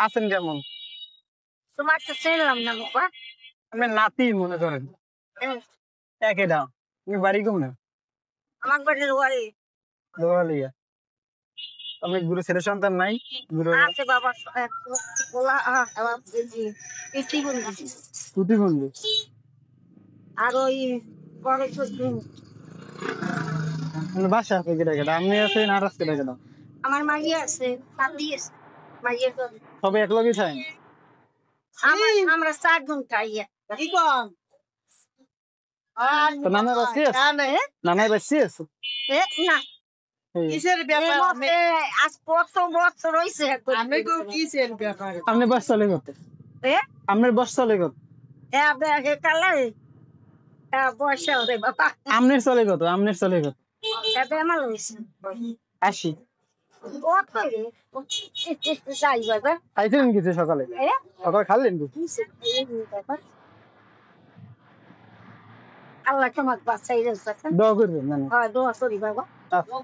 আছেন কেমন? তোমার তো চিনলাম না বাবা। আমি নাতি মনে করেন। একে দাও। তুমি বাড়ি কম না? আমার বাড়ির ওয়ারি দোয়ালিয়া। আমি গুরু ছেলে সন্তান নাই? গুরু আছে বাবা। বলা আমার পিসি বন্ধু প্রতিবন্ধী। আর ওই বড় শ্বশুর। মানে বাসা আছে কেটে কেটে। আপনি আছেন আর আজকে কেটে দাও। আমার মাইয়া আছে, নাতি আছে। মাইয়া তো সবাই এক লগে খায়। আমরা 4 জন খাই। কি কম? তো নানা বাচ্চি আছে? নানাই বাচ্চি আছে? না। এই, কিসের ব্যাপার? আজ প্রথম বছর হইছে। আমি তো কিসের ব্যাপার? আপনি বাস চলে কত? আপনার বয়স চলে কত? পয়সা রে বাবা। আমনের চলে কত? আমনের চলে কত? আমার হইছে 80। কত রে? যাই বাবা। খাইছিলেন কিছু সকালে? সকালে খাইলেন কি? আল্লাহ তোমাকে বাঁচাই রেখেছে। দোয়া করবেন না? হ্যাঁ, দোয়া করি বাবা। আচ্ছা।